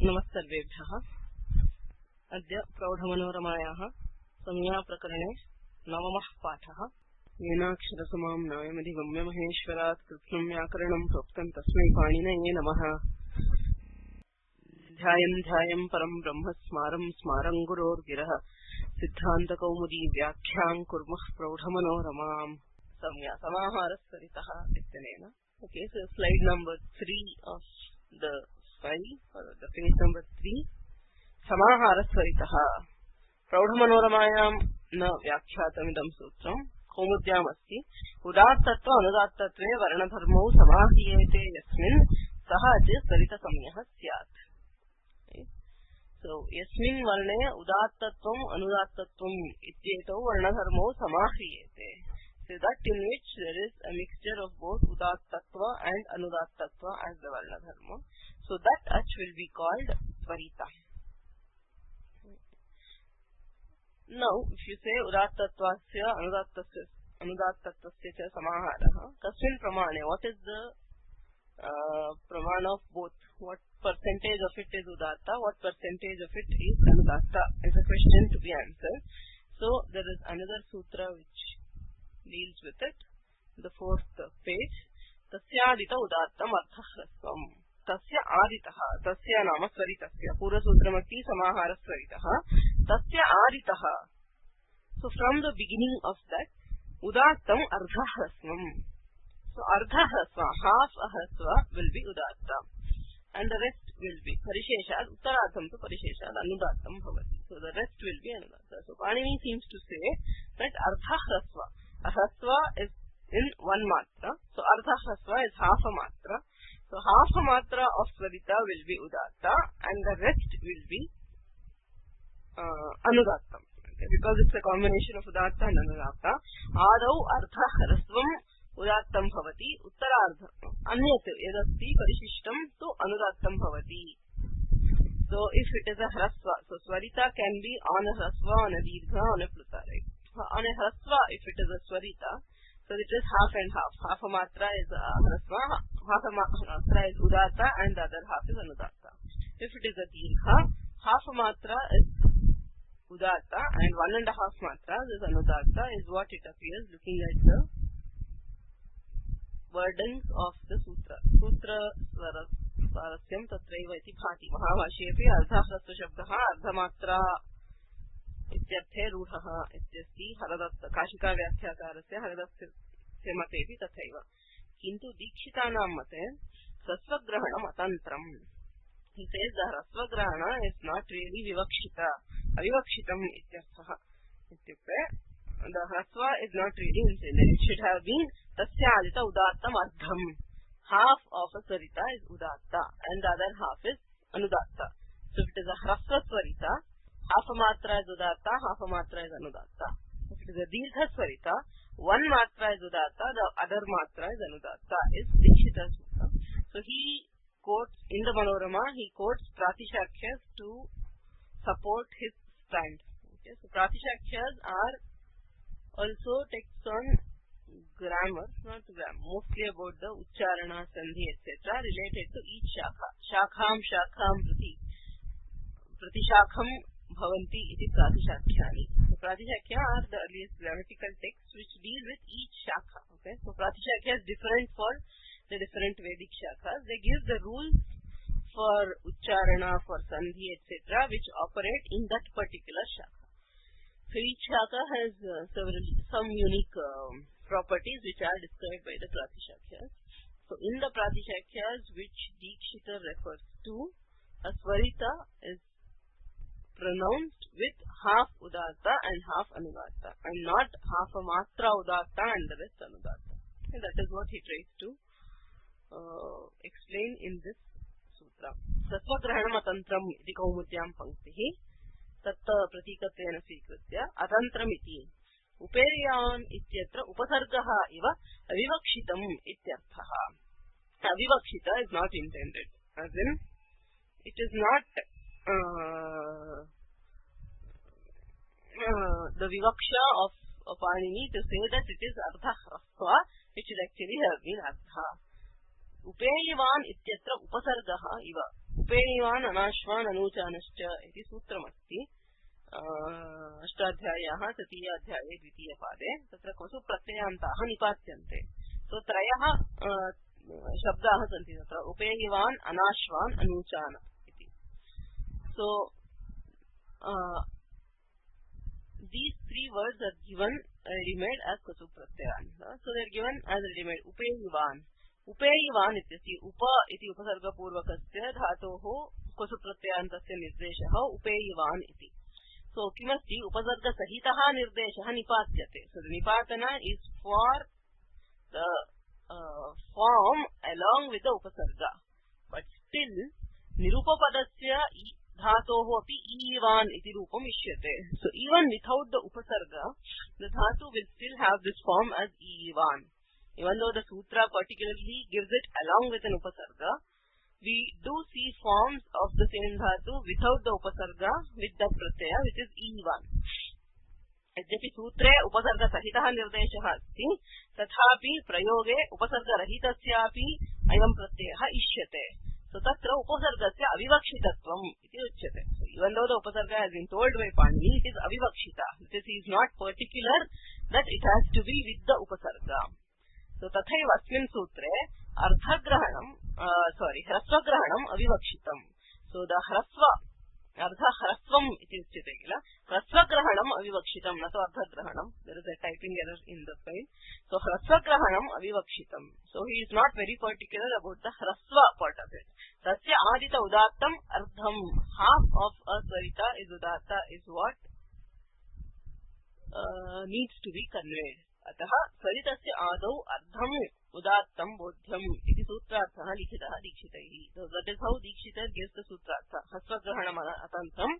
नमस्सर्वेभ्यः। अद्य प्रौढमनोरमायाः संज्ञाप्रकरणे नवमः पाठः। येनाक्षरसमां नायमधिगम्य महेश्वरात् कृत्स्नं व्याकरणं प्रोक्तं तस्मै पाणिनये नमः। ध्यायन् ध्यायन् परं ब्रह्म स्मारं स्मारं गुरोर्गिरः सिद्धान्तकौमुदी व्याख्यां कुर्मः प्रौढमनोरमाम्। संज्ञा समाहारस्वरितः इत्यनेन। Okay, so slide number 3 of the file, or the page number 3. समाहारस्वरितः प्रौढमनोरमायां न व्याख्यातमिदं सूत्रम् कौमुद्यामस्ति। उदात्तत्व अनुदात्तत्वे वर्णधर्मौ समाह्रियेते यस्मिन् सः च स्वरितसंज्ञः स्यात्। So यस्मिन् वर्णे उदात्तत्वम् अनुदात्तत्वम् इत्येतौ वर्णधर्मौ समाह्रियेते. So that in which there is a mixture of both udattattva and anudattattva as the varna dharma. So that ach will be called swarita. Now, if you say udattattvasya anudattattvasya cha samaharaha, kasmin pramane, what is the pramana of both? What percentage of it is udatta, what percentage of it is anudatta is a question to be answered. So there is another sutra which deals with it, the fourth page. Tasyadita udattam arthahrasvam. Tasya aditaha, tasya nama swaritasya. Pura sutramati samahara swaritaha. Tasya aditaha. So from the beginning of that, udattam ardhahrasvam. So ardhahrasva, half a hrasva will be udatta. And the rest will be parisheshad, uttaradham to parisheshad, anudattam bhavati. So the rest will be anudatta. So Panini seems to say that ardhahrasva, a hrasva is in one matra, so ardha hrasva is half a matra. So half a matra of swarita will be udatta and the rest will be anudattam. Okay, because it's a combination of udatta and anudatta. Adau ardha hrasvam udattam bhavati, uttarardha anyat yadasti parishishtam tu anudattam bhavati. So if it is a hrasva, so swarita can be on a hrasva, on a dirgha, on a pluta, right? On a hrasva, if it is a swarita, so it is half and half. Half a matra is hrasva, half a matra is udatta, and the other half is anudatta. If it is a dirgha, half a matra is udatta, and 1.5 matras is anudatta, is what it appears looking at the wordings of the sutra. Sutra swarasyam tatraiva iti bhati. Mahavashyepi ardha hrasva shabdaha ardha matra इत्यर्थे रूढः इत्यस्ति हरदत्त काशिका व्याख्याकारस्य हरदत्तस्य मतेपि तथैव। किन्तु दीक्षितानां मते ह्रस्वग्रहणम् अतन्त्रम्. He says the ह्रस्वग्रहण is not really विवक्षिता, अविवक्षितम् इत्यर्थः. इत्युक्ते the ह्रस्व is not really intended. It should have been तस्यादित उदात्तम् अर्धम्. Half of a swarita is udatta and the other half is anudatta. So if it is a ह्रस्व swarita, half a matra is udatta, half a matra is anudatta. If it is a dirgha swarita, one matra is udatta, the other matra is anudatta, is Dikshita Sutra. So he quotes, in the Manorama, he quotes Pratishakyas to support his stand. Okay, so Pratishakyas are also texts on grammar, not grammar, mostly about the Ucharana, Sandhi, etc. related to each shakha. Shakham Pratishakham Bhavanti iti Pratishakyani. So Pratishakya are the earliest grammatical texts which deal with each shakha. Okay, so Pratishakya is different for the different Vedic shakhas. They give the rules for Ucharana, for Sandhi, etc., which operate in that particular shakha. So each shakha has some unique properties which are described by the Pratishakyas. So in the Pratishakyas which Dikshita refers to, a swarita is pronounced with half udatta and half anudatta, and not half a matra udatta and the rest anudatta. And that is what he tries to explain in this sutra. Sattvagrahanam atantram iti kaumudyam panktihi tatta pratikatena svikritya atantram iti uperiyam ityatra upasargaha iva avivakshitam ityarthaha. Avivakshita is not intended, as in it is not the vivaksha of Panini to say that it is ardha hrasva, it should actually have been ardha. Upeyavan ityatra upasargaha iva. उपेयिवान् अनाश्वान् अनूचानश्च इति सूत्रमस्ति अष्टाध्याय्याः तृतीयाध्याये द्वितीयपादे तत्र क्वसु प्रत्ययान्ताः निपात्यन्ते सो त्रयः शब्दाः सन्ति तत्र उपेयिवान् अनाश्वान् अनूचान इति सो these three words are given ready-made as क्वसु प्रत्ययान् so they are given as ready-made उपेयिवान् इत्यस्ति उप इति उपसर्गपूर्वकस्य धातोः क्वसु प्रत्ययान्तस्य निर्देशः उपेयिवान् इति सो किमस्ति उपसर्गसहितः निर्देशः निपात्यते सो निपातन is for the form along with the उपसर्ग बट स्टिल निरूपपदस्य धातोः अपि ईवान् इति रूपम् इष्यते सो इवन विथाउट द उपसर्ग द धातु will still have this form as ईवान् even though the sutra particularly gives it along with an upasarga we do see forms of the same dhatu without the upasarga with the pratyaya which is ईवान् यद्यपि सूत्रे उपसर्ग सहितः निर्देशः अस्ति तथापि प्रयोगे उपसर्ग रहितस्यापि अयं प्रत्ययः इष्यते सो तत्र उपसर्गस्य अविवक्षितत्वम् इति उच्यते even though the upasarga has been told by Panini it is अविवक्षिता this is not particular that it has to be with the upasarga so तथैव अस्मिन् सूत्रे ह्रस्वग्रहणम् अविवक्षितम् सो द ह्रस्व अर्धह्रस्वम् इति उच्यते किल ह्रस्वग्रहणम् अविवक्षितम् न तु अर्धग्रहणम् there is a typing error in the file so ह्रस्वग्रहणम् अविवक्षितम् so he is not very particular about the ह्रस्व पार्ट ऑफ इट तस्य आदित उदात्तम् अर्धम् हाफ ऑफ अ स्वरिता इज उदात्त is what needs to be conveyed अतः स्वरितस्य आदौ अर्धम् उदात्तम् बोध्यम् इति सूत्रार्थः लिखितः दीक्षितैः so that is how Dikshit gives the सूत्रार्थ ह्रस्वग्रहणम् अतन्त्रम्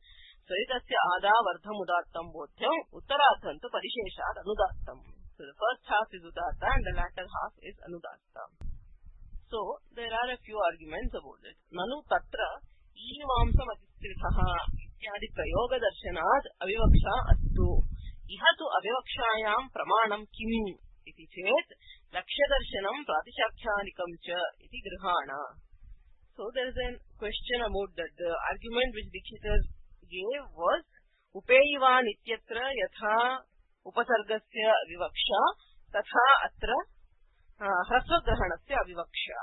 स्वरितस्य आदावर्धम् उदात्तम् बोध्यम् उत्तरार्थम् तु परिशेषात् अनुदात्तम् so the first half is udatta and the latter half is anudatta so there are a few arguments about it nanu tatra ईवांसम् अतिस्त्रितः इत्यादि प्रयोगदर्शनात् अविवक्षा अस्तु इह तु अविवक्षायां प्रमाणं किम् इति चेत् लक्ष्यदर्शनं प्रातिशाख्यानिकं च इति गृहाण so there is a question about that the argument which Dikshita gave was उपेयिवान् इत्यत्र यथा उपसर्गस्य विवक्षा तथा अत्र ह्रस्वग्रहणस्य अविवक्षा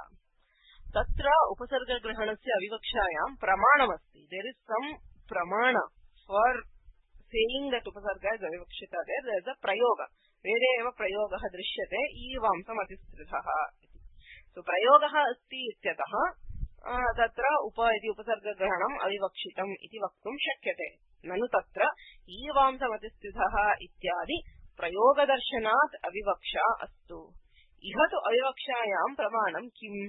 तत्र उपसर्गग्रहणस्य अविवक्षायां प्रमाणमस्ति there is some प्रमाण for saying that उपसर्ग is अविवक्षिता there is a प्रयोग वेदे एव प्रयोगः दृश्यते ईवांसम् अतिस्त्रितः इति सो प्रयोगः अस्ति इत्यतः तत्र उप इति उपसर्गग्रहणम् अविवक्षितम् इति वक्तुं शक्यते ननु तत्र ईवांसम् अतिस्त्रितः इत्यादि प्रयोगदर्शनात् अविवक्षा अस्तु इह तु अविवक्षायां प्रमाणं किम्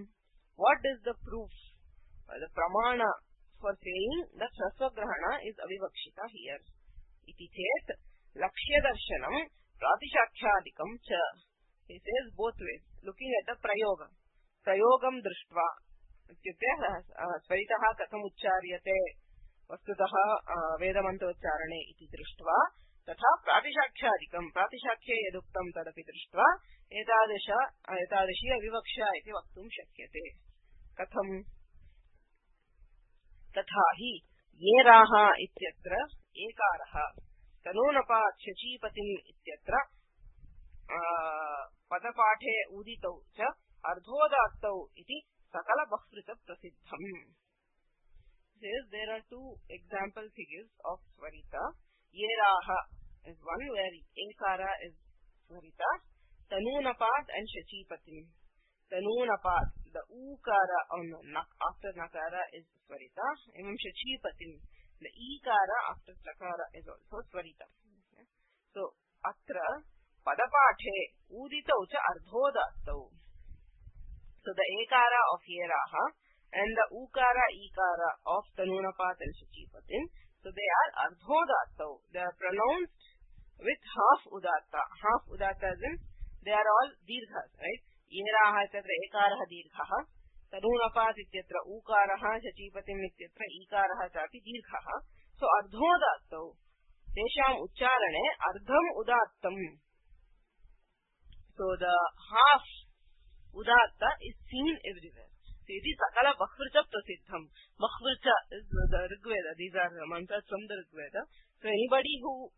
what is the proof the pramana for saying that ह्रस्वग्रहण is अविवक्षिता here इति चेत् लक्ष्यदर्शनं प्रातिशाख्यादिकं च he says both ways looking at the प्रयोगं दृष्ट्वा इत्युक्ते स्वरितः कथम् उच्चार्यते वस्तुतः वेदमन्त्रोच्चारणे इति दृष्ट्वा तथा प्रातिशाख्यादिकं प्रातिशाख्ये यदुक्तं तदपि दृष्ट्वा एतादृशी अविवक्षा इति वक्तुं शक्यते कथम् तथा हि येराः इत्यत्र एकारः तनूनपात् शचीपतिम् इत्यत्र पदपाठे उदितौ च अर्धोदात्तौ इति सकल बहुवृत प्रसिद्धम् there are two example figures of swarita yeraha is one where ekara is swarita tanunapat and shachipatim tanunapat the ukara on after nakara is swarita and shachipatim the ikara after chakara is also swarita so atra padapathe uditau cha ardhodattau so the ekara of yeraha and the ukara ikara of tanunapat and shachipatin so they are ardhodattau they are pronounced with half udatta as in they are all dirghas right yeraha etyatra ekarah dirghah tanunapat ityatra ukarah shachipatim ityatra ikarah chapi dirghah so ardhodattau tesham uchcharane ardham udattam so the half udatta is seen everywhere iti sakala bahvrita prasiddham bahvrita are mantras from the Rig Veda. So anybody who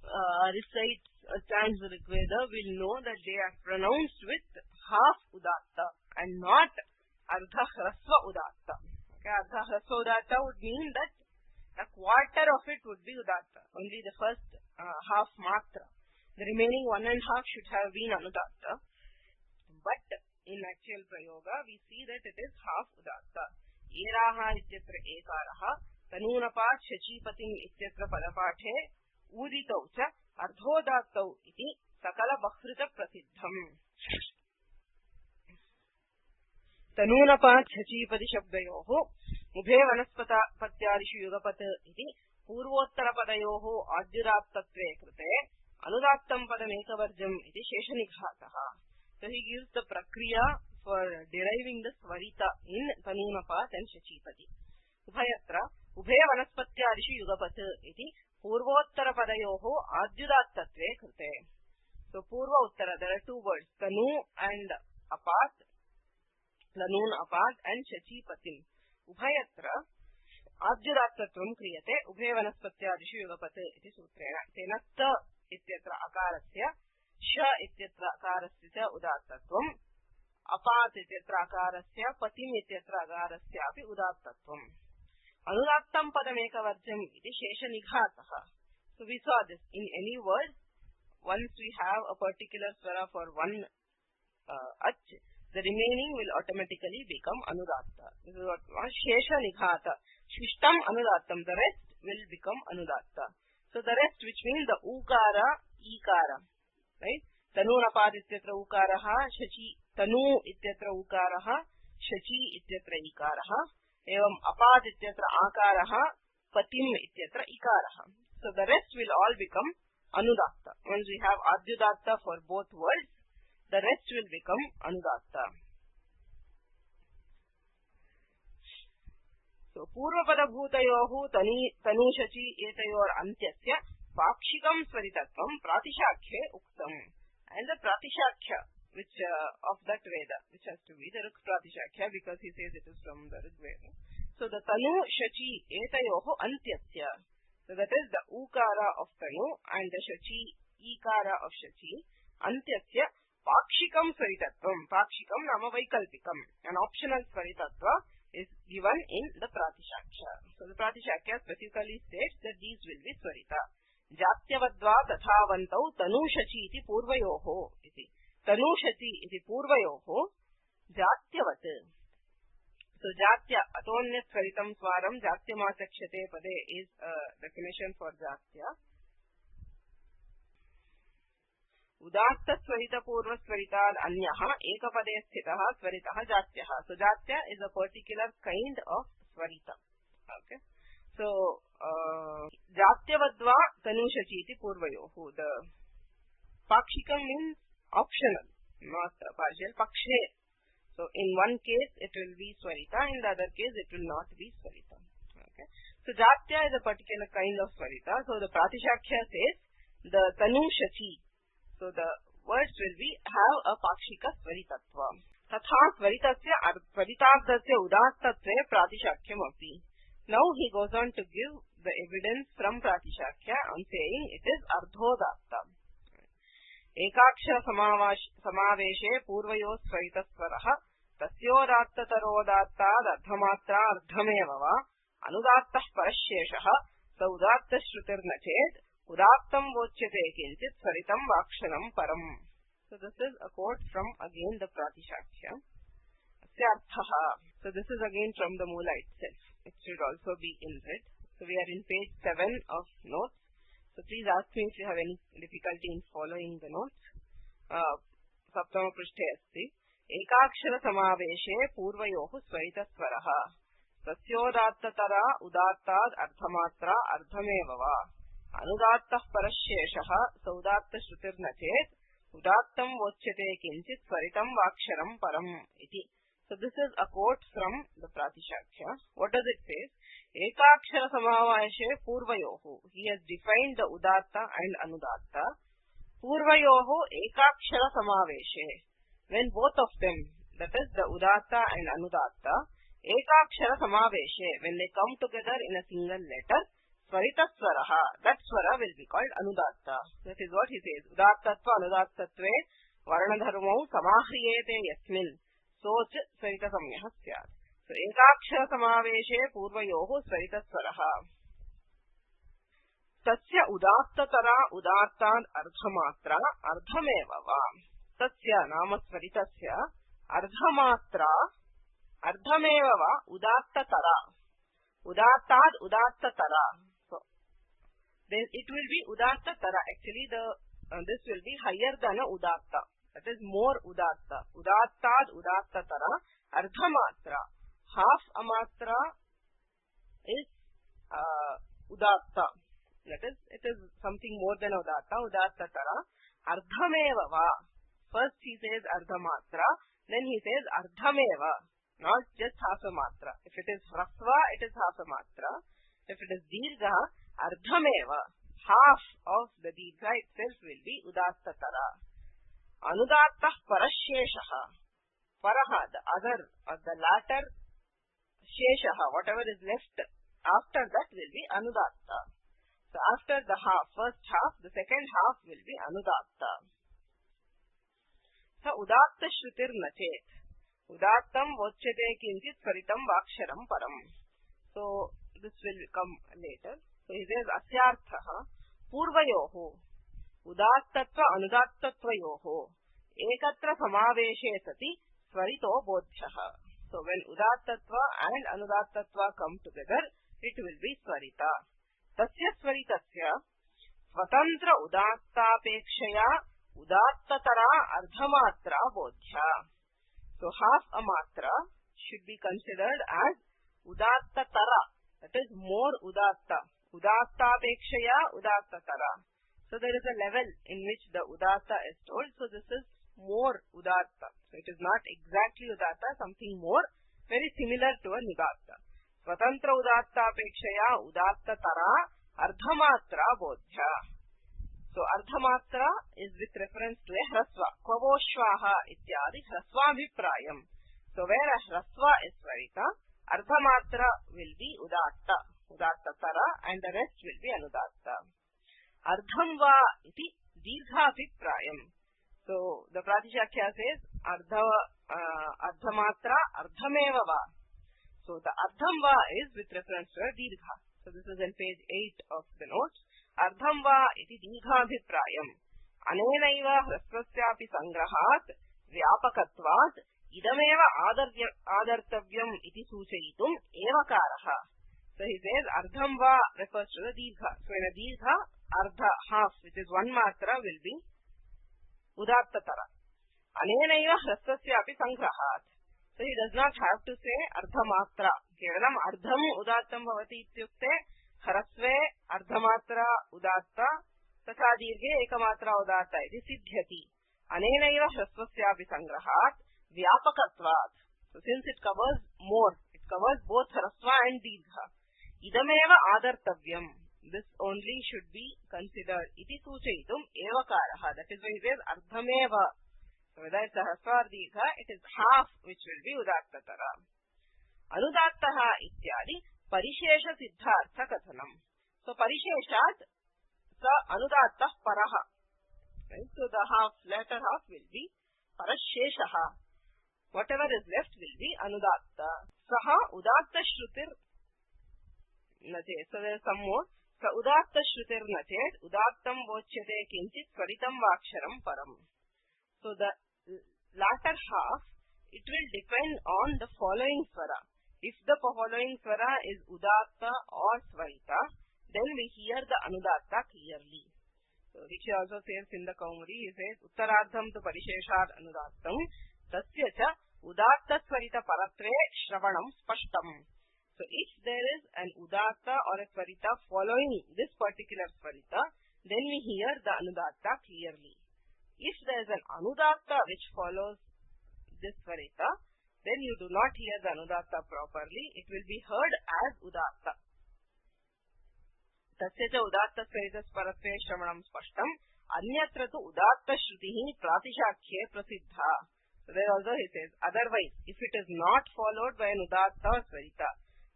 recites or chants the Rig Veda will know that they are pronounced with half udatta and not ardha hrasva udatta. Okay, ardha hrasva udatta would mean that a quarter of it would be udatta, only the first half matra. The remaining 1.5 should have been anudatta. But in actual prayoga, we see that it is half udatta. Eraha ityatra ekaraha, tanunapad shachipatim ityatra padapathe, uditau cha ardhodattau iti sakala bakhrita prasiddham. Tanunapad shachipati shabdayoho, ubhe vanaspata patyadishu yugapat iti purvottara padayoho adyudattatve krute, anudattam padam ekavarjam iti sheshanighatah. So he gives the prakriya for deriving the svarita in Tanunapad and Shachipati. Ubhayatra, ubhe vanaspatyarishu yugapat iti purvottara padayoho adyudattatve krute. So purva uttara, there are two words, Tanu and Apat, Tanun Apat and Shachipatim. Ubhayatra adyudattatvam kriyate ubhe vanaspatyarishu yugapat iti sutrena. Tenatta ityatra akarasya sh ityatra akarasya cha udattatvam, apat ityatra akarasya patim ityatra akarasya api udattatvam. Anudattam padam ekavarjam iti shesha nighatah. So we saw this in any word, once we have a particular swara for one ach, the remaining will automatically become anudatta. This is what shesha nighata. Shishtam anudattam, the rest will become anudatta. So the rest, which means the ukara, ikara, right? Tanunapad ityatra ukaraha, shachi, tanu ityatra ukaraha, shachi ityatra ikaraha, evam apad ityatra akaraha, patim ityatra ikaraha. So the rest will all become anudatta. Once we have adyudatta for both words, the rest will become anudatta. So purvapada bhutayohu tanu shachi etayor antyasya pakshikam svaritatvam pratishakhye uktam. And the pratishakhya, which of that Veda, which has to be the Rig pratishakhya, because he says it is from the Rig Veda. So the tanu shachi etayohu antyasya. So that is the ukara of tanu and the shachi ikara of shachi. Antyasya pakshikam svaritatvam. Pakshikam nama vaikalpikam. An optional svaritatva is given in the pratishakhya. So the pratishakhya specifically states that these will be swarita. Jatyavadva tathavantau tanushachi iti purvayoho iti. Tanushachi iti purvayoho jatyavat. So jatya, atonyat svaritam swaram jatyamatakshate pade is a definition for jatya. Udatta swarita purva swaritad anyaha ekapade sthitaha swaritaha jatyaha. So jatya is a particular kind of swarita. Okay. So jatyavadva tanushachi iti purvayohu. The pakshikam means optional, not partial. Pakshe. So in one case it will be swarita, in the other case it will not be swarita. Okay. So jatya is a particular kind of swarita. So the pratishakhya says the tanushachi. So the words will be have a pakshika svaritatva. Tatha svaritasya svaritardasya udattatve pratishakyam api. Now he goes on to give the evidence from pratishakhya on saying it is ardhodatta. Ekakshara samaveshe purvayo svaritasvaraha tasyodattatarodattad ardhamatra ardhameva va anudattah parasheshaha saudatta shrutirna ched udattam vochyate kinchit svaritam vakshanam param. So this is a quote from again the pratishakhya. Asyarthaha. So this is again from the Mula itself. It should also be in red. So we are in page 7 of notes. So please ask me if you have any difficulty in following the notes. Saptama prishte asti. Ekakshara samaveshe purvayohu svaritasvaraha tasyodattatara udattad ardhamatra ardhameva va anudattah parasheshaha saudatta shrutirna chet udattam vochyate kinchit svaritam vaksharam param iti. So this is a quote from the pratishakhya. What does it say? Ekakshara samaveshe purvayohu. He has defined the udatta and anudatta. Purvayohu ekakshara samaveshe. When both of them, that is the udatta and anudatta, ekakshara samaveshe, when they come together in a single letter, svarita swaraha, that swara will be called anudatta. That is what he says. Udattatva anudattatve varnadharmau samahriyete yasmin soch svarita samyah syat. So ekakshara samaveshe purvayoh svarita swaraha. Tasya udattatara udattad ardhamatra ardhameva va. Tasya nama svaritasya ardhamatra ardhameva va udattatara. Udattad udattatara. So then it will be udattatara. Actually this will be higher than a udatta. That is more udatta. Udattad udattatara ardhamatra. Half a matra is udatta. That is, it is something more than udatta. Udattatara ardhameva va. First he says ardhamatra, then he says ardhameva, not just half a matra. If it is hrasva, it is half a matra. If it is dirgha, ardhameva, half of the dirgha itself will be udattatara. Anudattah parasheshaha. Paraha, the other or the latter, sheshaha, whatever is left after that will be anudatta. So after the half, first half, the second half will be anudatta. So udatta shrutir nachet. Udattam vochyate kinchit svaritam vaksharam param. So this will come later. So he says asyarthaha purvayoho udattatva anudattatvayoho ekatra samaveshe sati swarito bodhyaha. So when udattatva and anudattatva come together, it will be swarita. Tasya swaritasya swatantra udattapekshaya udattatara ardhamatra bodhya. So half a matra should be considered as udattatara. That is more udatta. Udattapekshaya udattatara. So there is a level in which the udatta is told. So this is more udatta. So it is not exactly udatta, something more, very similar to a nidatta. Swatantra udattapekshaya udattatara ardhamatra bodhya. So ardhamatra is with reference to a hrasva. Kvavoshvaha ityadi hrasvabhiprayam. So where a hrasva is svarita, ardhamatra will be udatta. Udattatara and the rest will be anudatta. Ardhamva iti dirghabhiprayam. So the Pratishakya says ardhamatra ardhameva va. So the ardhamva is with reference to a dirgha. So this is on page 8 of the notes. Ardhamva iti dirghabhiprayam. Anenaiva hrasvasyapi sangrahat vyapakatvat idameva adartavyam iti suchayitum evakaraha. So he says ardhamva refers to the dirgha. So in a dirgha, ardha, half, which is one matra, will be udattatara. Anenaiva hrasvasyapi sangrahat. So he does not have to say ardhamatra. Kevalam ardham udattam bhavati ityukte hrasve ardhamatra udatta तथा दीर्घे एकमात्रा उदात्ता इति सिद्ध्यति. अनेनैव ह्रस्वस्यापि संग्रहात् व्यापकत्वात्. So since it covers more, it covers both hrasva and dirgha. Idameva adartavyam. This only should be considered. Iti suchayitum evakaraha. That is why he says ardhameva. So whether it's a hrasva or dirgha, it is half which will be udattatara. Anudattaha ityadi parishesha siddhartha kathanam. So parisheshat sa anudattah paraha. Right? So the latter half will be parasheshaha. Whatever is left will be anudatta. Saha udatta shrutir nachet. So there is some more. Sa udatta shrutir nachet udattam vochyate kinchit svaritam vaksharam param. So the latter half, it will depend on the following swara. If the following swara is udatta or svarita, then we hear the anudatta clearly. So Rishi also says in the Kaumudi, he says Uttarardham tu parisheshat anudattam tasya cha udatta svarita paratre shravanam spashtam. So if there is an udatta or a svarita following this particular svarita, then we hear the anudatta clearly. If there is an anudatta which follows this svarita, then you do not hear the anudatta properly. It will be heard as udatta. तस्य च उदात्त स्वरितस्परत्वे श्रवणं स्पष्टम् अन्यत्र तु उदात्त श्रुतिः प्रातिशाख्ये प्रसिद्धा. So there also he says, otherwise, if it is not followed by an udatta or swarita,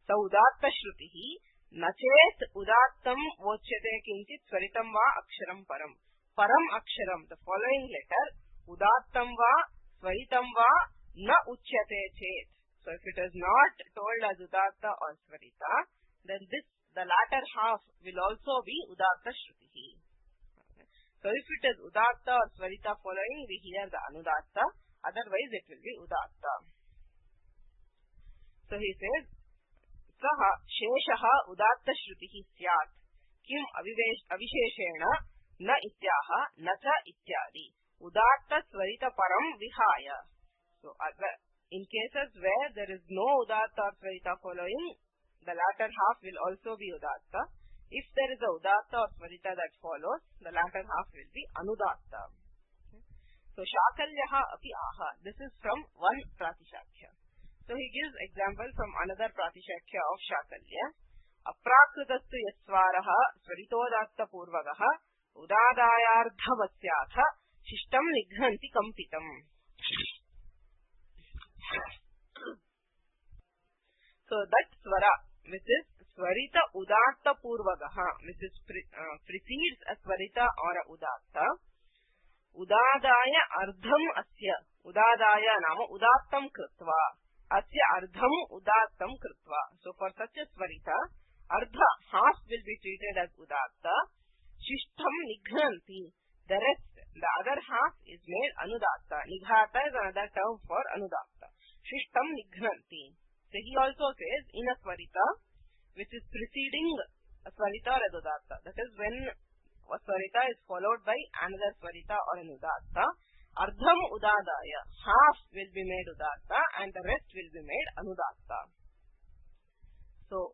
so udatta shrutihi, nachet udattam vochyate kinchit swaritam va aksharam param. Param aksharam, the following letter, udattam va swaritam va na uchyate chet. So if it is not told as udatta or swarita, then the latter half will also be udatta shrutihi. Okay. So if it is udatta or swarita following, we hear the anudatta, otherwise it will be udatta. So he says, saha sheshaha udatta shrutihi syat, kim avisheshena na ityaha na cha ityadi, udatta swarita param vihaya. So in cases where there is no udatta or swarita following, the latter half will also be udatta. If there is a udatta or swarita that follows, the latter half will be anudatta. Okay. So shakalyaha api aha. This is from one pratishakya. So he gives example from another pratishakya of shakalya. Aprakritastu yaswaraha swaritodatta purvagaha udadayardhavasyatha shishtam nighranti kampitam. So that swara, which is swarita udatta purvagaha, which is precedes a swarita or a udatta, udadaya ardham asya, udadaya nama udattam krutva, asya ardham udattam krutva. So for such a swarita, ardha, half will be treated as udatta, shishtam nighranti, the rest, the other half is made anudatta. Nighata is another term for anudatta. Shishtam nighranti. So he also says in a swarita, which is preceding a swarita or a udatta. That is when a swarita is followed by another swarita or an udatta. Ardham udadaya, half will be made udatta and the rest will be made anudatta. So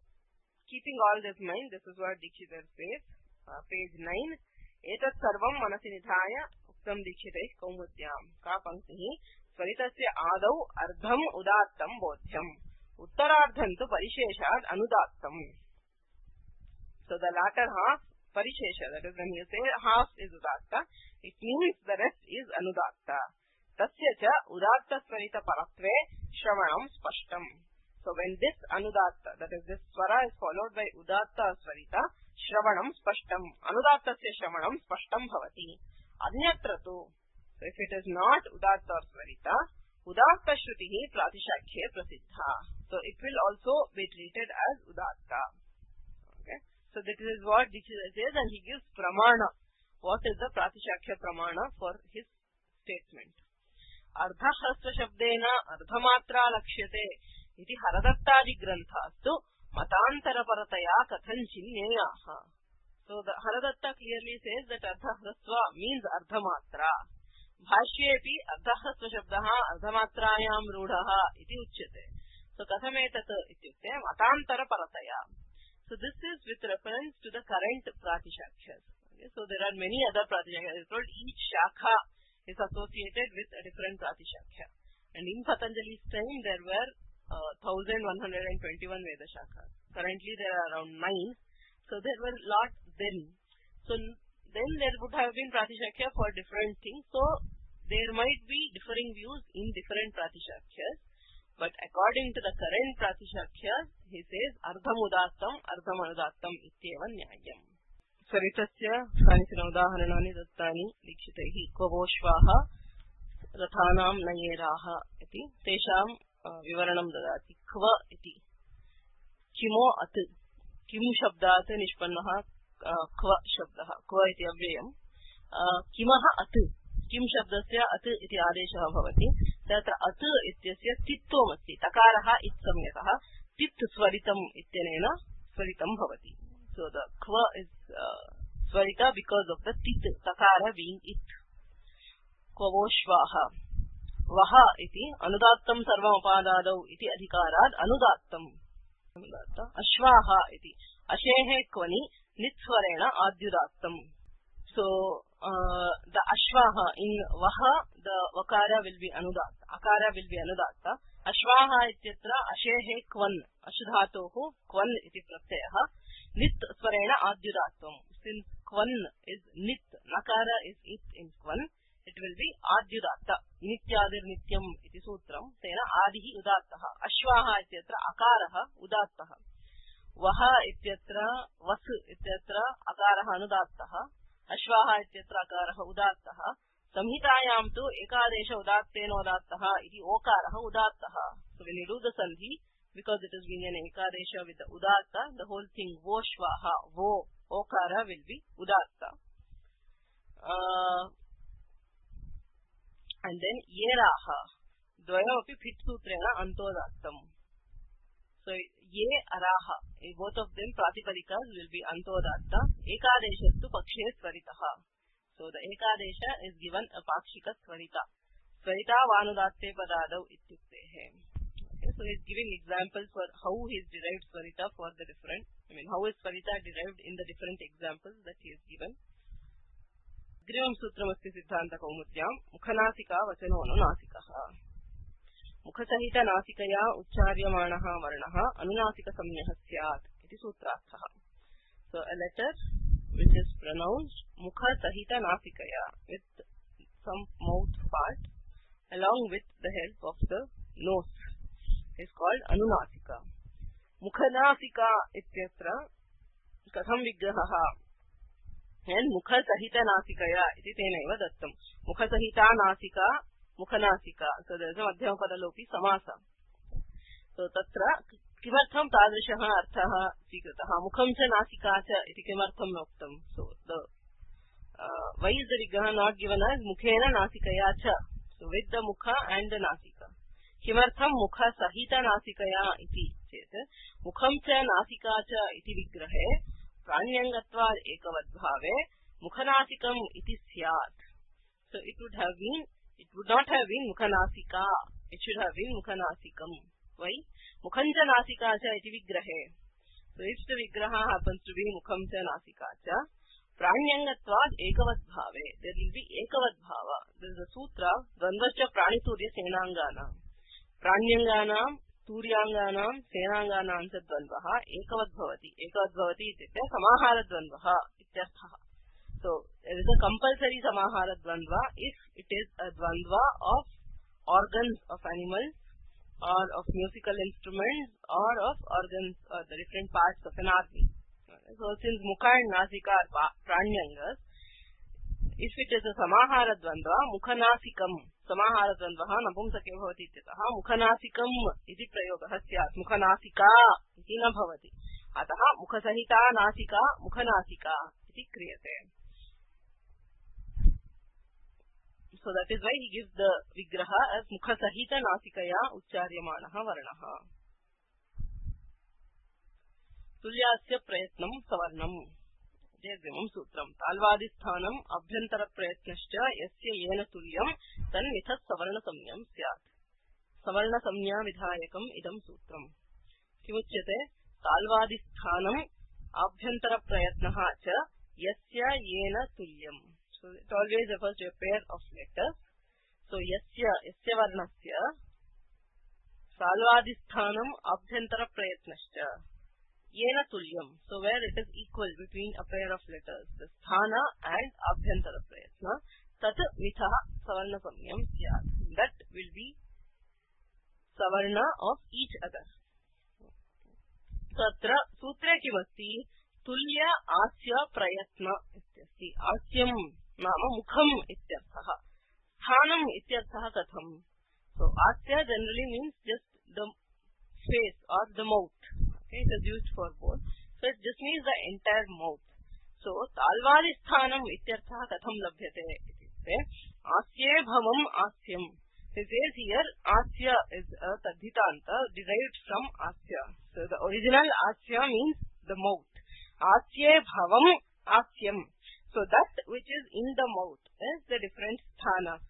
keeping all this in mind, this is what Dikshiter says, page 9. Etat sarvam manasi nidhaya uktam dikshiteh kaumudyam. Ka panktihi swaritasya adau ardham udattam bodhyam. Uttarardham tu parisheshad anudattam. So the latter half, parishesha, that is when you say half is udatta, it means the rest is anudatta. Tasya cha udatta swarita paratve shravanam spashtam. So when this anudatta, that is this swara is followed by udatta swarita, shravanam spashtam. Anudattasya shravanam spashtam bhavati. Anyatra tu. So if it is not udatta or swarita, udatta shrutihi pratishakhe prasiddha. So it will also be treated as udatta. Okay. So that is what Dikshita says, and he gives pramana. What is the pratishakya pramana for his statement? Ardha hrasva shabdena ardhamatra lakshyate iti haradattadi granthastu matantara parataya kathanchinnyaha. So the Haradatta clearly says that ardha hrasva means ardhamatra. Bhashyepi ardha hrasva shabdaha ardhamatrayam rudhaha iti uchyate. So kathametat ityukte matantara parataya. So this is with reference to the current pratishakyas. Okay? So there are many other pratishakyas. Each shakha is associated with a different pratishakya. And in Patanjali's time there were 1121 Veda shakhas. Currently there are around 9. So there were lots then. So then there would have been pratishakya for different things. So there might be differing views in different pratishakyas. But according to the current pratishakyas, he says ardham udattam ardham anudattam ityeva nyayam. Saritasya kanichana udaharanani dattani dikshitaihi kavoshvaha rathanam nayeraha iti tesham vivaranam dadati. Kva iti kimo at kim shabdat nishpannaha kva shabdaha. Kva iti avyayam. Kimaha at kim shabdasya at iti adeshaha bhavati. Tatra at ityasya titvam asti. Takaraha itsamyakaha tit swaritam ityanena swaritam bhavati. So the kva is swarita because of the tit, takara being it. Kvavoshvaha. Vaha iti anudattam sarvam apadadau iti adhikarad anudattam. Ashvaha iti ashehe kvani nitsvarena adyudattam. So the ashvaha in vaha, the vakara will be anudatta, akara will be anudatta. Ashvaha ityatra ashehe kvan, ashdhatohu kvan iti pratyaya nit swarena adyudattam. Since kvan is nit, nakara is it in kvan, it will be adyudatta. Nityadir nityam iti sutram tena adihi udattah. Ashvaha ityatra akarah udattah. Vaha ityatra vas ityatra akarah anudattah. Ashvaha ityatra akarah udattah. Samhitayam tu ekadesha udattena udattah iti okarah udattah. So when you do the sandhi, because it is being an ekadesha with the udatta, the whole thing vo shvaha, vo okara will be udatta. And then yeraha dvayapi phit sutrena antodattam. So ye araha, both of them pratipadhikas will be antodatta. Ekadeshastu pakshe svaritaha. So the ekadesha is given a pakshika svarita. Svarita vanudatte padadav ityuktehe. Okay, so he is giving examples for how he is derived svarita for the different. How is svarita derived in the different examples that he has given. Agrivam sutramasti siddhanta kaumudyam mukhanasika vachano anunasikah. Mukhasahita nasikaya uchcharyamanaha varnaha anunasika samyah syat iti sutrarthah. So a letter which is pronounced mukhasahita nasikaya with some mouth part along with the help of the nose is called anunasika. Mukhanasika ityatra katham vigrahaha and mukhasahita nasikaya iti tenaiva dattam. Mukhasahita nasika mukhanasika. So there is a madhyama padalopi samasa. So tatra kimartham tadrishah arthah svikritah. Mukham cha nasika cha iti kimartham uktam. So the why is the vigraha not given as mukhena nasikaya cha? So with the mukha and the nasika. Kimartham mukha sahita nasikaya iti chet mukham cha nasika cha iti vigrahe pranyangatvad ekavadbhave mukhanasikam iti syat. So it would not have been mukhanasika. It should have been mukhanasikam. Why? Mukhamcha nasika cha iti vigrahe. So if the vigraha happens to be mukhamcha nasika cha, pranyangatvad ekavadbhave, there will be ekavadbhava. There is a sutra, dvandvascha praniturya senangana. Pranyanganam Turyanganam senanganam cha dvandvaha ekavadbhavati. Ekavadbhavati ityate samahara dvandvaha ityarthaha. So there is a compulsory samahara dvandva if it is a dvandva of organs of animals or of musical instruments or of organs or the different parts of an army. So since mukha and nasika are pranyangas, if it is a samahara dvandva, mukhanasikam samahara dvandvaha napumsake bhavati ityatah mukhanasikam iti prayogah syat. Mukhanasika iti na bhavati. Atah mukhasahita nasika mukhanasika iti kriyate. So that is why he gives the vigraha as mukhasahita nasikaya uchcharyamanaha varnaha. Tulyasya prayatnam savarnam. Agrivam sutram talvadisthanam abhyantara prayatnascha yasya yena tulyam tan mithas savarna samyam syat. Savarna samya vidhayakam idam sutram. Kimuchyate talvadisthanam abhyantara prayatnaha cha yasya yena tulyam. So it always refers to a pair of letters. So yasya varnasya talvadisthanam abhyantara prayatnascha yena tulyam. So where it is equal between a pair of letters, the sthana and abhyantara prayatna, tat mitha savarna samyam syat. That will be savarna of each other. Tatra sutre kimasti tulya asya prayatna ityasti. Asyam nama mukham ityarthaha. Sthanam ityarthaha katham. So asya generally means just the face or the mouth. Okay, it is used for both. So it just means the entire mouth. So talvadisthanam ityarthaha katham labhyate ityate asye bhavam asyam. It says here asya is a tadhitanta derived from asya. So the original asya means the mouth. Asye bhavam asyam. So that which is in the mouth is the different sthanas.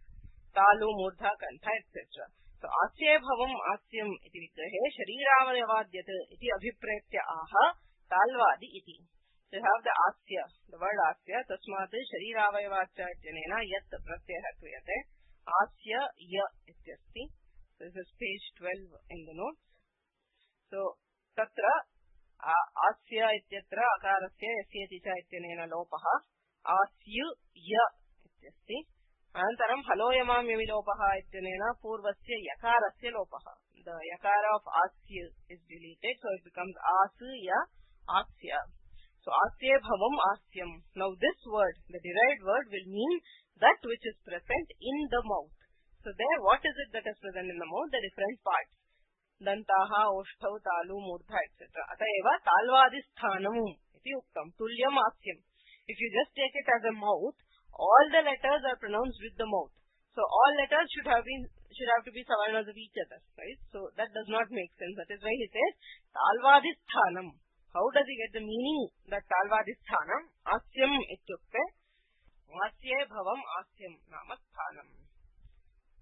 Talu, murdha, kantha, etc. So asye bhavam asyam iti vigrahe shariravadyavadyat iti abhiprayatya aha talvadi iti. So you have the asya, the word asya, tasmat shariravadyavacha ityanena yat pratyaya kriyate asya ya ityasti. So this is page 12 in the notes. So tatra asya ityatra akarasya yasyati cha ityanena lopaha asyu ya ityasti. अनन्तरं हलोयमाम्यमि लोपः इत्यनेन पूर्वस्य यकारस्य लोपः. The yakara of asya is deleted, so it becomes asya, asya. So asye bhavam asyam. Now this word, the derived word, will mean that which is present in the mouth. So there, what is it that is present in the mouth? The different parts. Dantaha, oshtau, talu, murdha, etc. Atayeva talvadisthanam iti uktam. Tulyam asyam. If you just take it as a mouth, all the letters are pronounced with the mouth. So all letters should have to be savarnas of each other, right? So that does not make sense. That is why he says talvadisthanam. How does he get the meaning that talvadisthanam? Asyam ityukte asye bhavam asyam nama sthanam.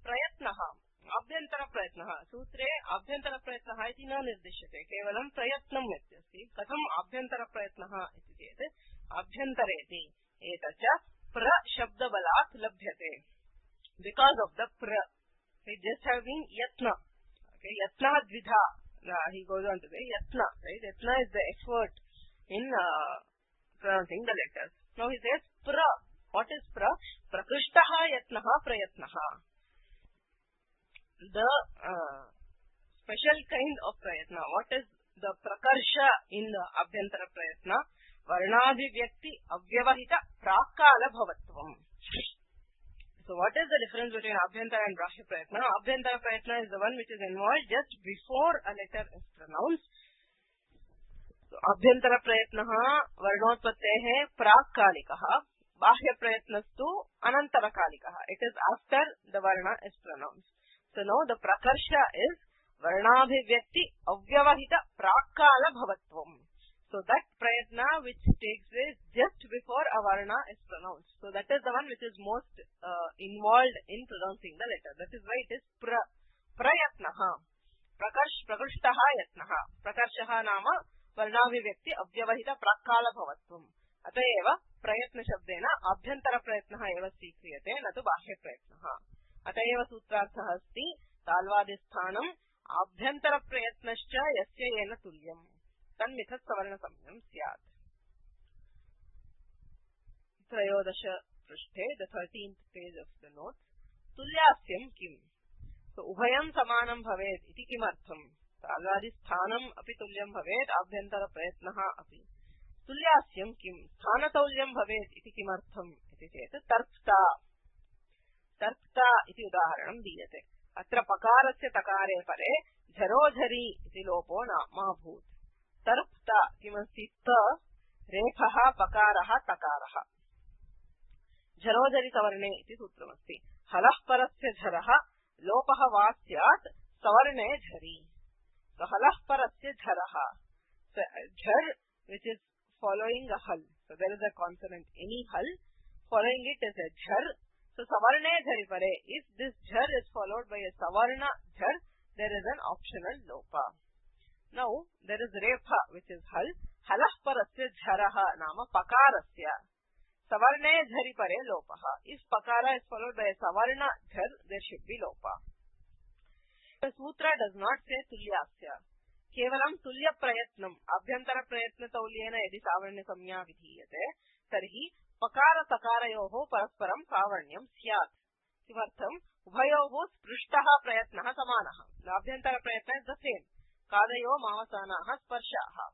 Prayatnaha. Abhyantara prayatnaha. Sutre abhyantara prayatnaha iti na nirdishyate. Kevalam prayatnam ityasti. Katham abhyantara prayatnaha iti chete abhyantareti. Etacha pra shabda balat labhyate. Because of the pra. It just have been yatna. Okay, yatna dvidha. He goes on to say yatna. Right? Yatna is the effort in pronouncing the letters. Now he says pra. What is pra? Prakrishtaha yatnaha prayatnaha. The special kind of prayatna. What is the prakarsha in the abhyantara prayatna? Varnabhivyakti avyavahita prakala bhavatvam. So what is the difference between abhyantara and brahya prayatna? Abhyantara prayatna is the one which is involved just before a letter is pronounced. So abhyantara prayatnaha varnotpattehe prakkalikaha. Bahya prayatnastu anantara kalikaha. It is after the varna is pronounced. So now the prakarsha is varnabhivyakti avyavahita prakkala bhavatvam. So that prayatna which takes place just before a varna is pronounced. So that is the one which is most involved in pronouncing the letter. That is why it is prayatnaha. Prakrishtaha yatnaha. Prakarshaha nama varnabhivyakti avyavahita prakkala bhavatvam. Atayeva prayatna shabdena abhyantara prayatnaha eva svikriyate na tu bahya prayatnaha. Atayeva sutrarthah asti talvadisthanam abhyantara prayatnascha yasya yena tulyam. Tanmithas savarna samyam syat. Trayodasha prushthe, the 13th page of the notes. Tulyasyam kim. So ubhayam samanam bhavet iti kimartham. Talvadisthanam api tulyam bhavet abhyantara prayatnaha api. Tulyasyam kim. Sthanataulyam bhavet iti kimartham iti cheta tarpta. Tarpta iti udaharanam diyate. Atra pakarasya takare pare jharojhari iti lopo ma bhut. Tarpta kimasti ta rekhaha pakaraha takaraha. Jharojhari savarne iti sutramasti. Halah parasya jharaha lopaha vasyat savarne jhari. So halah parasya jharaha. So jhar which is following a hal. So there is a consonant, any hal. Following it is a jhar. So savarne jhari pare. If this jhar is followed by a savarna jhar, there is an optional lopa. Now there is repha which is hal. Halah parasya jharaha nama pakarasya. Savarne jhari pare lopaha. If pakara is followed by a savarna jhar, there should be lopa. The sutra does not say tulyasya. Kevalam tulya prayatnam abhyantara prayatna taulyena yadi savarnya samya vidhiyate tarhi pakara sakarayoho parasparam savarnyam syat. Kimartham ubhayoho sprushtaha prayatnaha samanaha. The abhyantara prayatna is the same. Kadayo mavasanaha sparshaha.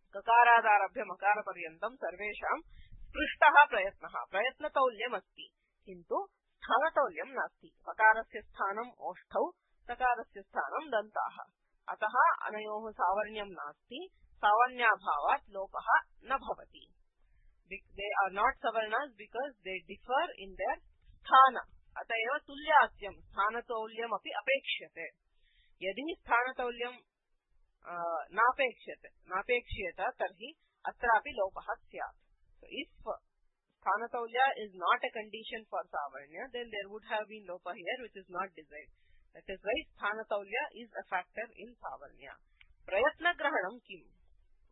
Kakaradharabhya makara paryantam sarvesham sprushtaha prayatnaha. Prayatna taulyam asti. Kintu sthana taulyam nasti. Pakarasya sthanam oshtau. Sakarasya sthanam dantaha. Ataha anayoh savarnyam nasti. Savanyabhavat lopaha na bhavati. They are not savarnas because they differ in their sthana. Atayeva tulyasyam sthanataulyam api apekshyate. Yadi sthanataulyam napekshiyata tarhi atrapi lopaha syat. So if sthanataulya is not a condition for savarnya, then there would have been lopa here which is not desired. That is why sthanataulya is a factor in savarnya. Prayatna grahanam kim.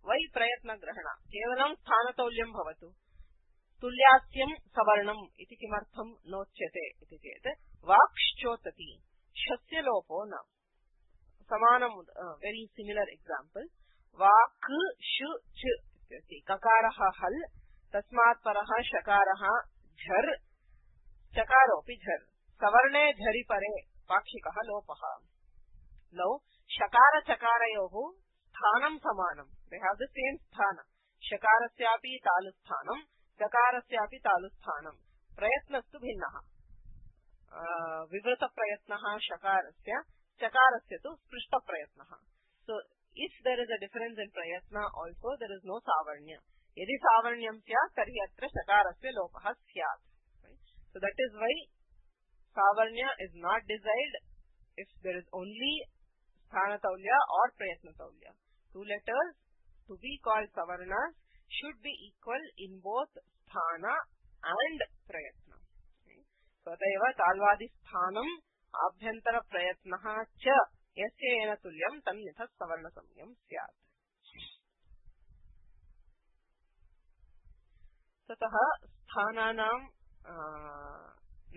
Why prayatna grahana? Kevalam sthanataulyam bhavatu. Tulyasyam savarnam iti kimartham nochyate iti chete vakshchotati. Shasya lopo na. Samanam, very similar example. Vak shu ch. Kakaraha hal. Tasmat paraha shakaraha jhar. चकारोऽपि झर् सवर्णे झरि परे पाक्षिकः लोपः नौ शकार चकारयोः स्थानं समानम् they have the same स्थान शकारस्यापि तालुस्थानं चकारस्यापि तालुस्थानं प्रयत्नस्तु भिन्नः विवृत प्रयत्नः शकारस्य चकारस्य तु स्पृष्ट प्रयत्नः so if there is a difference in prayatna also there is no savarnya यदि सावर्ण्यं स्यात् तर्हि अत्र शकारस्य लोपः स्यात् so that is why savarnya is not desired if there is only sthanataulya or prayatnataulya two letters to be called savarnas should be equal in both sthana and prayatna so तदेव ताल्वादि स्थानम् आभ्यन्तर प्रयत्नः च यस्य येन तुल्यं तन्यथ सवर्ण संज्ञं स्यात् ततः स्थानानां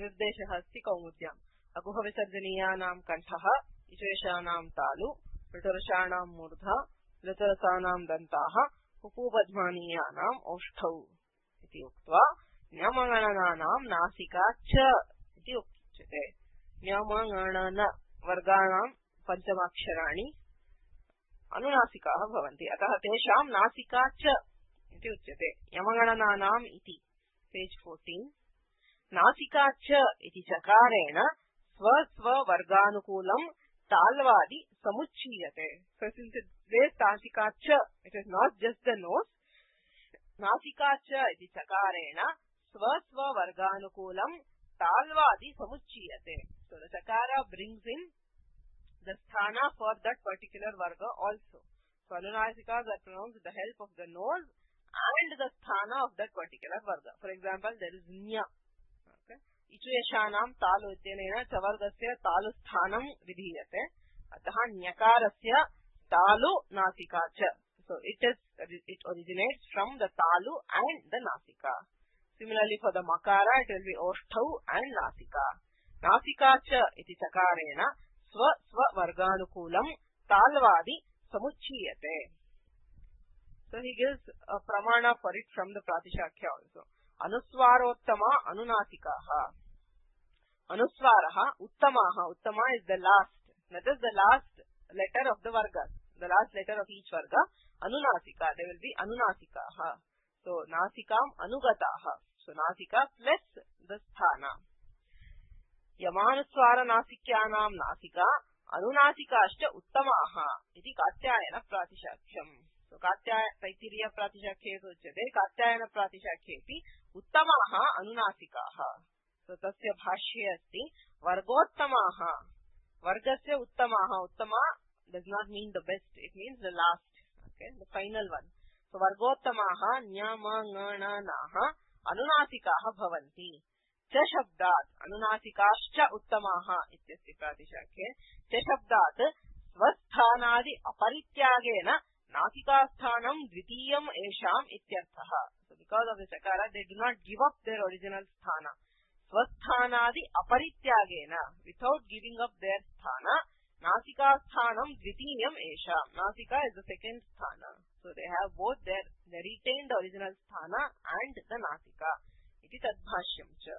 निर्देशः अस्ति कौमुद्याम् अकुह विसर्जनीयानां कण्ठः इचेषानां तालु ऋटुरसाणां मूर्धा लृतरसानां दन्ताः उपूपध्मानीयानाम् ओष्ठौ इति उक्त्वा न्यमगणनानां नासिका च इति उच्यते न्यमगणन वर्गाणां पञ्चमाक्षराणि अनुनासिकाः भवन्ति अतः तेषां नासिका च इति उच्यते यमगणनानाम् इति पेज 14 नासिका च इति चकारेण स्वस्ववर्गानुकूलं ताल्वादि समुच्चीयते so since it says नासिका च it is not just the nose नासिका च इति चकारेण स्वस्ववर्गानुकूलं ताल्वादि समुच्चीयते so the chakara brings in the sthana for that particular varga also so anunasikas are pronounced with the help of the nose and the sthana of that particular varga for example there is nya okay इचुयशानां तालु इत्यनेन चवर्गस्य तालु स्थानं विधीयते अतः न्यकारस्य तालु नासिका च so it originates from the talu and the nasika similarly for the makara it will be oshtau and nasika nasika cha iti chakarena swa varganukulam talvadi samuchchiyate so he gives a pramana for it from the pratishakya also anuswarottama anunasikaha anuswaraha uttamaha uttama is the last that is the last letter of the varga the last letter of each varga anunasika they will be anunasikaha so nasikam anugataha so nasika plus the sthana yamanuswara nasikyanam nasika anunasikaश्च उत्तमाः इति Katyayan प्रातिशाख्यम् so कात्याय Taittiriya प्रातिशाख्ये उच्यते कात्यायन प्रातिशाख्येपि उत्तमाः अनुनासिकाः so तस्य भाष्ये अस्ति वर्गोत्तमाः वर्गस्य उत्तमाः उत्तमा does not mean the best it means the last okay the final one so वर्गोत्तमाः न्यमगणनाः अनुनासिकाः भवन्ति च शब्दात् अनुनासिकाश्च उत्तमाः इत्यस्य प्रातिशाख्ये च शब्दात् स्वस्थानादि अपरित्यागेन नासिकास्थानं द्वितीयम् एषाम् इत्यर्थः so because of the chakara they do not give up their original sthana स्वस्थानादि अपरित्यागेन without giving up their sthana नासिकास्थानं द्वितीयम् एषाम् नासिका is the second sthana so they have both their they retain the original sthana and the nasika iti tadbhashyam cha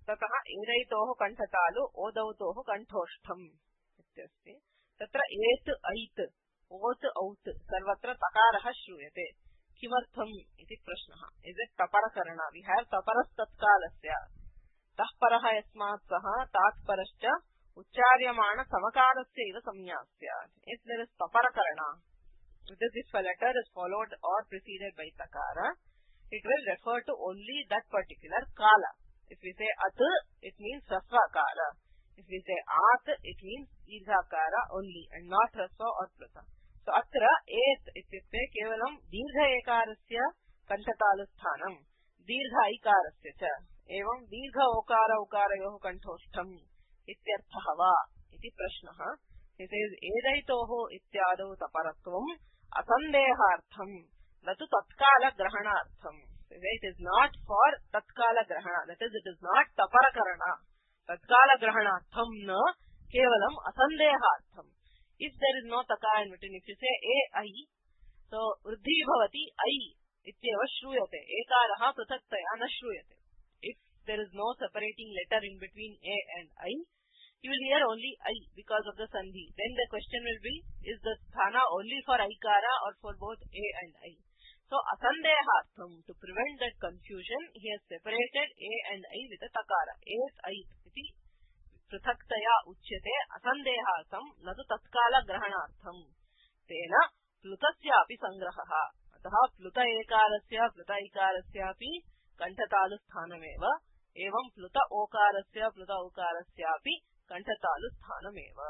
ततः एदैतोः कण्ठतालु ओदौतोः कण्ठोष्ठम् इत्यस्ति तत्र एत् ऐत् ओत् औत् सर्वत्र तकारः श्रूयते किमर्थम् इति प्रश्नः इस् इट् तपरकरण वि हेव् तपरस्तत्कालस्य तः परः यस्मात् सः तात् परश्च उच्चार्यमाण समकारस्य इव संज्ञा स्यात् इफ् देयर इस् तपरकरण if a letter is followed or preceded by takara it will refer to only that particular kala if we say at it means rasvakara if we say at it means dirghakara only and not rasva or plata so atra et ityukte kevalam dirgha ekarasya kanthatalu sthanam dirgha ikarasya cha evam dirgha okara ukarayoh kanthostham ityarthah va iti prashnah it says edaitoh ityadau taparatvam asandehartham natu tatkala grahanartham it is not for tatkala grahana that is it is not taparakarana tatkala grahanartham na kevalam asandehartham if there is no takara in between if you say a I so vruddhi bhavati I इत्येव श्रूयते एकारः पृथक्तया न श्रूयते if there is no separating letter in between a and I you will hear only I because of the sandhi then the question will be is the sthana only for aikara or for both a and I so asandehartham to prevent that confusion he has separated a and I with a takara es I iti पृथक्तया उच्यते असंदेहार्थं न तु तत्काल ग्रहणार्थं तेन प्लुतस्यापि संग्रहः अतः प्लुत एकारस्य प्लुत इकारस्यापि कण्ठतालुस्थानमेव एवं प्लुत ओकारस्य प्लुत उकारस्यापि कण्ठतालुस्थानमेव